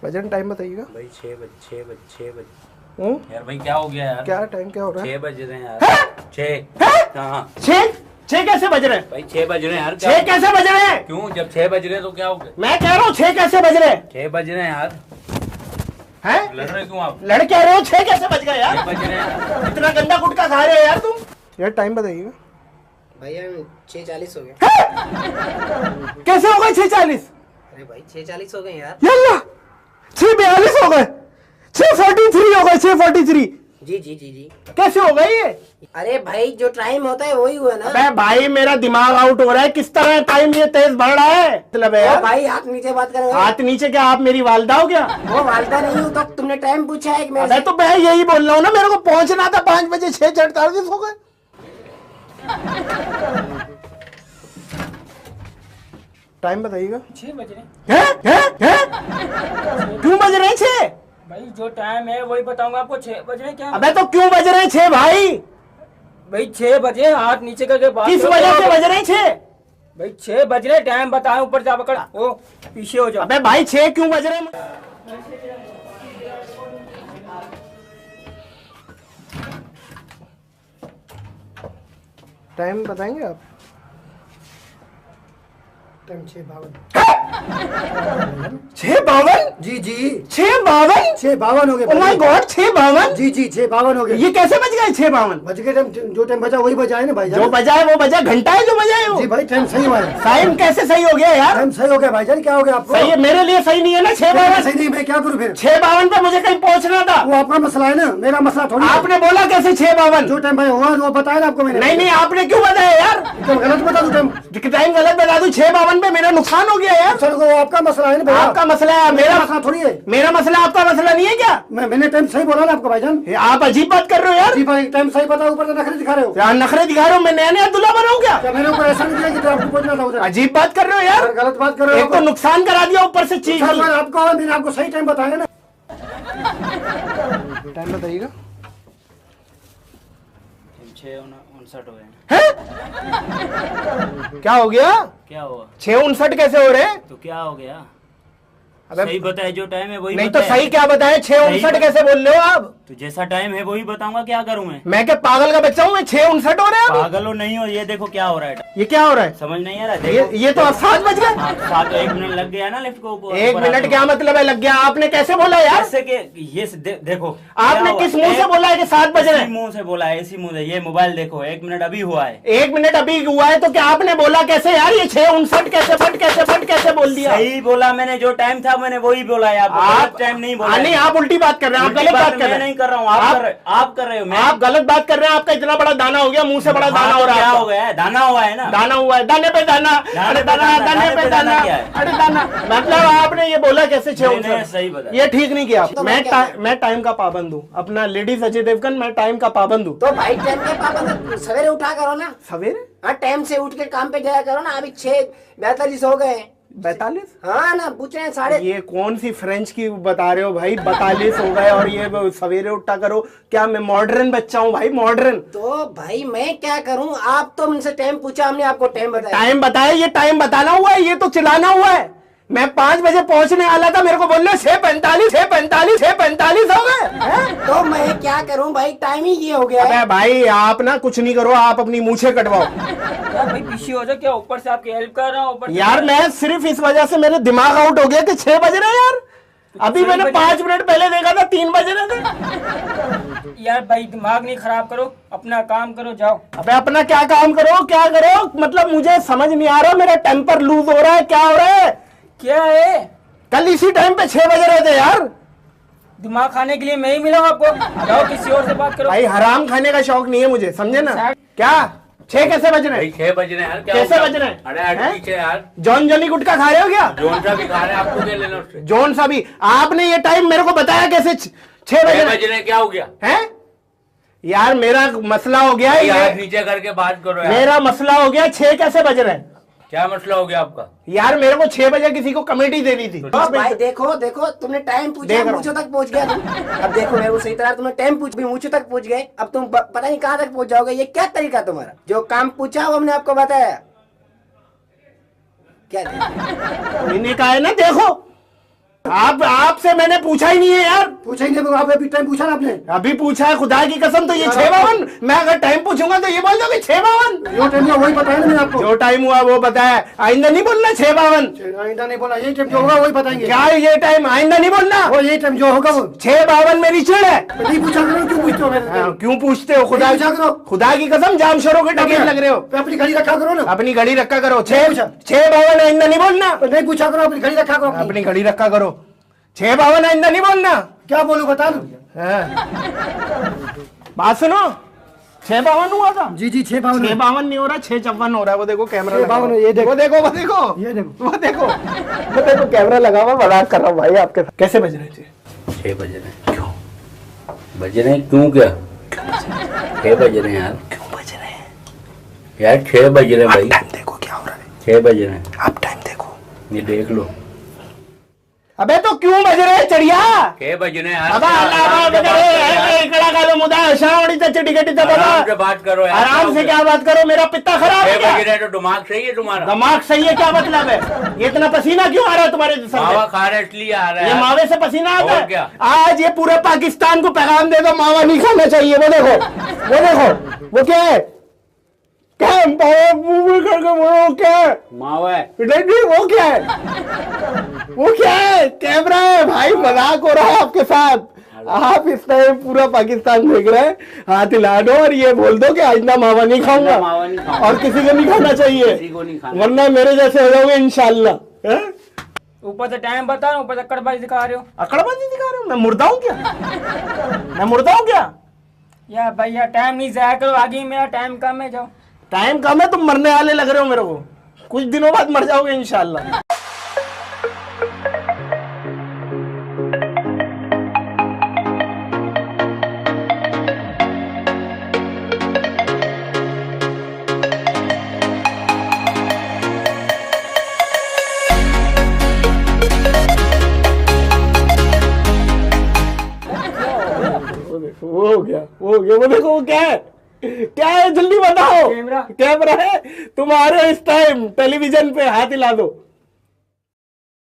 वजन टाइम बताइएगा भाई 6 बज 6 बज 6 बज यार भाई क्या हो गया यार? क्या टाइम क्या हो रहा है? 6 बज रहे हैं यार। 6 हाँ 6 कैसे बज रहे हैं भाई 6 बज रहे हैं यार। 6 कैसे बज रहे हैं? क्यों जब 6 बज रहे हैं तो क्या हो गया? मैं कह रहा हूँ 6 कैसे बज रहे हैं? 6 बज रहे हैं यार। हैं? लड़ रहे क्यों आप? लड़ कह रहे हो 6 कैसे बज गए यार? 6 बज रहे हैं। इतना गंदा गुटखा खा रहे हो यार तुम। यार टाइम बताइएगा भैया 6:40 हो गए। कैसे हो गए 6:40? अरे भाई 6:40 हो गए यार। यल्ला 6:42 हो गए, 6:43 हो गए, 6:43। जी जी जी जी कैसे हो गए ये? अरे भाई जो टाइम होता है वही हुआ ना। अबे भाई मेरा दिमाग आउट हो रहा है, किस तरह टाइम ये तेज बढ़ रहा है? मतलब है ओ यार भाई हाथ नीचे बात कर रहे हो। हाथ नीचे क्या? आप मेरी वालदा हो क्या? वो वालदा नहीं हूँ तो तुमने टाइम पूछा है कि अबे तो मैं यही बोल रहा हूँ ना, मेरे को पहुंचना था 5 बजे, 6:48 हो गए। टाइम बताइएगा। 6 बज रहे हैं? क्यों बज रहे हैं 6? भाई जो टाइम है वही बताऊंगा आपको। 6 बज रहे क्या? अबे तो क्यों बज रहे हैं 6 भाई? भाई 6 बजे हाथ नीचे करके बात किस करो। वजह से बज रहे हैं 6? भाई 6 बज रहे टाइम बताओ, ऊपर जा पकड़ ओ पीछे हो जाओ। अबे भाई 6 क्यों बज रहे हैं? टाइम बताएंगे आप? टाइम 6:52। 6:52? जी जी 6:52? 6:52 हो गए। Oh my God 6:52? जी जी 6:52 हो गए। ये कैसे बज गए 6:52? बज गए टाइम, जो टाइम बजा वही बजा है ना भाई। जो बजा है वो बजा, घंटा है जो बजा है वो। जी भाई टाइम सही हुआ है। टाइम कैसे सही हो गया यार? टाइम सही हो गया भाईजान। क्या हो गया आपको? सही है, मेरे लिए सही नहीं है ना 6:52? सही नहीं, मैं क्या करूँ फिर? 6:52 पे मुझे कहीं पहुंचना था। वो आपका मसला है ना, मेरा मसला थोड़ी है। आपने बोला कैसे 6:52? जो टाइम भाई हुआ वो बताया ना आपको मैंने। नहीं नहीं, आपने क्यों बताया यार? तो गलत बता दूं टाइम? टाइम गलत बता दूं? 6:52 पे मेरा नुकसान हो गया यार। सर वो आपका मसला है ना भैया। आपका मसला है, मेरा मसला थोड़ी है। मेरा मसला आपका मसला नहीं है क्या? मैंने टाइम सही बोला ना आपको भाईजान। ये आप अजीब बात कर रहे हो यार। जी भाई टाइम सही बता, ऊपर से नखरे दिखा रहे हो। यार नखरे दिखा रहे हो? मैं नया नया दूल्हा बना हूं क्या? क्या मैंने ऊपर ऐसा नहीं किया कि आपको पहुंचना था उधर? अजीब बात कर रहे हो यार। सर, गलत बात कर रहे हो। एक तो नुकसान करा दिया ऊपर से चीज। सर, आपको मैंने आपको सही टाइम बताया ना। टाइम बताइएगा। 6:59 हो गए। क्या हो गया? क्या हुआ? 6:59 कैसे हो रहे हैं? तो क्या हो गया? अबे सही बताए, जो टाइम है वही नहीं तो बताया। सही क्या बताए? 6:59 कैसे बोल रहे हो आप? तो जैसा टाइम है वही बताऊंगा, क्या करूं मैं? मैं क्या पागल का बच्चा हूँ? मैं 6:59 हो रहे हैं अभी? पागल हो नहीं हो, ये देखो क्या हो रहा है। ये क्या हो रहा है? समझ नहीं आ रहा? देखो ये तो अब 7 बज गए। 1 मिनट लग गया ना लिफ्ट को ऊपर। 1 मिनट क्या मतलब है लग गया? आपने कैसे बोला यार? कैसे के ये देखो आपने किस मुंह से बोला है कि 7 बज रहे हैं? मुंह से बोला है, इसी मुंह से। ये मोबाइल देखो 1 मिनट अभी हुआ है। 1 मिनट अभी हुआ है तो क्या आपने बोला कैसे यार? ये 6:59 कैसे फट कैसे बोल दिया? सही बोला मैंने, जो टाइम था मैंने वही बोला है। आप टाइम नहीं बोला। नहीं, आप उल्टी बात कर रहे हैं, आप गलत बात कर रहे हैं। मैं नहीं कर रहा हूँ, आप कर रहे हो। आप गलत बात कर रहे हैं। आपका इतना बड़ा दाना हो गया, मुंह से बड़ा दाना हो रहा है। क्या हो गया है? दाना हुआ है ना? दाना हुआ है, दाने पे दाना। अरे दाना, दाने पे दाना। अरे दाना मतलब आपने ये बोला कैसे 6:59? सही बता। ये ठीक नहीं किया। मैं टाइम का पाबंद हूँ अपना। लेडीज अजय देवगन, मैं टाइम का पाबंद हूँ। तो भाई टाइम के पाबंद सवेरे उठा करो ना। सवेरे? हाँ टाइम से उठ के काम पे जाया करो ना। अभी 6:42 हो गए। 42? हाँ ना, पूछ रहे हैं साढ़े। ये कौन सी फ्रेंच की बता रहे हो भाई? 42 हो गए और ये सवेरे उठा करो? क्या मैं मॉडर्न बच्चा हूँ भाई? मॉडर्न? तो भाई मैं क्या करूँ? आप तो मुझसे टाइम पूछा, हमने आपको टाइम बताया। टाइम बताया? ये टाइम बताना हुआ है? ये तो चिल्लाना हुआ है। मैं 5 बजे पहुंचने वाला था, मेरे को बोल रहे 6:45 हो गए। तो मैं क्या करूँ भाई? टाइम ही ये हो गया है। अबे भाई आप ना कुछ नहीं करो, आप अपनी मूछें कटवाओ। यार भाई पीछे हो जाओ, क्या ऊपर से आपकी हेल्प कर रहा हूँ। ऊपर यार मैं सिर्फ इस वजह से मेरे दिमाग आउट हो गया कि 6 बज रहे हैं यार। अभी मैंने 5 मिनट पहले देखा था 3 बज रहे थे। यार भाई दिमाग नहीं खराब करो, अपना काम करो, जाओ। अबे अपना क्या काम करो? क्या करो मतलब मुझे समझ नहीं आ रहा। मेरा टेम्पर लूज हो रहा है, क्या हो रहा है? क्या है? कल इसी टाइम पे 6 बज रहे थे यार। दिमाग खाने के लिए मैं ही मिला हूं आपको। जाओ किसी और से बात करो। भाई हराम खाने का शौक नहीं है मुझे, समझे ना? क्या 6 कैसे बज रहे हैं? 6 बज रहे हैं यार। क्या कैसे बज रहे हैं? अरे पीछे यार। जॉन जॉनी गुटखा खा रहे हो क्या? जोन सा भी खा रहे हैं, आपको क्या लेना उससे? जॉन सा भी? आपने ये टाइम मेरे को बताया कैसे 6 बज रहे हैं? क्या हो गया है यार? मेरा मसला हो गया यार, नीचे करके बात करो यार। मेरा मसला हो गया 6 कैसे बज रहे हैं? क्या मसला हो गया आपका? यार मेरे को 6 बजे किसी को कमेटी देनी थी। तो भाई देखो देखो, तुमने टाइम पूछा, मूंछों तक पहुंच गया तुम। अब देखो मेरे को सही तरह तुमने टाइम पूछ भी मूंछों तक पहुंच गए। अब तुम पता नहीं कहाँ तक पहुंच जाओगे। ये क्या तरीका तुम्हारा? जो काम पूछा वो हमने आपको बताया। क्या मैंने कहा है ना, देखो आपसे मैंने पूछा ही नहीं है यार। पूछा ही नहीं, आप अभी टाइम पूछा ना आपने। अभी पूछा है, खुदा की कसम। तो ये 6:52, मैं अगर टाइम पूछूंगा तो ये बोल दोगे 6:52। जो टाइम हुआ वही बताया ना मैंने आपको। जो टाइम हुआ वो पता है, आइंदा नहीं बोलना 6:52। आइंदा नहीं बोला, यही टाइम जो होगा वही बताएंगे। क्या है ये टाइम? आइंदा नहीं बोलना। वो यही टाइम जो होगा वो। 6:52 मेरी चिड़ है। तो नहीं पूछा करो, क्यों पूछते हो मेरे से? क्यों पूछते हो? नहीं पूछा करो। खुदा की कसम, जाम शोरों के टकेल लग रहे हो। तो अपनी घड़ी रखा करो ना। अपनी घड़ी रखा करो। पूछा। 6:52 आइंदा नहीं बोलना। तो नहीं पूछा करो, अपनी घड़ी रखा करो। अपनी घड़ी रखा करो। 6:52 आइंदा नहीं बोलना। क्या बोलूं बता दो। बात सुनो, 6:52 हुआ था। जी जी 6:52। 6:52 नहीं हो रहा, 6:54 हो रहा है। वो देखो कैमरा लगा 6:52, हुआ। ये देखो। वो देखो, वो देखो, ये देखो। वो देखो, वो देखो कैमरा लगा हुआ। मजाक कर रहा हूँ भाई आपके साथ। कैसे बज रहे थे? 6 बज रहे हैं। क्यों बज रहे हैं? क्यों क्या 6 बज रहे हैं यार? क्यों बज रहे हैं यार? 6 बज रहे हैं भाई। टाइम देखो क्या हो रहा है। 6 बज रहे हैं। आप टाइम देखो। ये देख लो। अबे तो क्यों बज रहे हैं चिड़िया? 6 बज रहे हैं यार। अबे अल्लाह बज रहे हैं। इकड़ा का लो मुदा शावड़ी तक टिकट तक आराम से बात करो यार। आराम से क्या बात करो? मेरा पित्ता खराब 6 है क्या? बज रहे हैं तो दिमाग सही है तुम्हारा? दिमाग सही है क्या मतलब है? ये इतना पसीना क्यों आ रहा है तुम्हारे जिस्म से? मावा खा रहे इसलिए आ रहा ये है। मावे से पसीना आता और है क्या? आज ये पूरे पाकिस्तान को पैगाम दे दो, मावा नहीं खाना चाहिए। वो देखो, वो देखो, वो क्या है? क्या है? मुंह में करके वो क्या है? मावा है। नहीं, वो क्या है? वो क्या है? कैमरा है भाई, मजाक हो रहा है आपके साथ। आप इस टाइम पूरा पाकिस्तान देख रहे हैं। हाथ हिला दो और ये बोल दो कि आइंदा मावा नहीं खाऊंगा, मावा नहीं खाऊंगा। और किसी को नहीं खाना चाहिए, किसी को नहीं खाना। वरना मेरे जैसे हो जाओगे इंशाल्लाह। हैं? ऊपर से टाइम बता रहा हूँ, ऊपर से कड़बाजी दिखा रहे हो। अकड़बाजी दिखा रहे हो? मैं मुर्दा हूँ क्या? मैं मुर्दा हूँ क्या? यार भैया टाइम नहीं जाया करो, आगे मेरा टाइम कम है। जाओ। टाइम कम है, तुम मरने वाले लग रहे हो मेरे को। कुछ दिनों बाद मर जाओगे इंशाल्लाह। वो हो गया, वो हो गया। वो देखो, वो क्या है? क्या है? जल्दी बताओ। कैमरा। कैमरा है तुम्हारे। इस टाइम टेलीविजन पे हाथ हिला दो।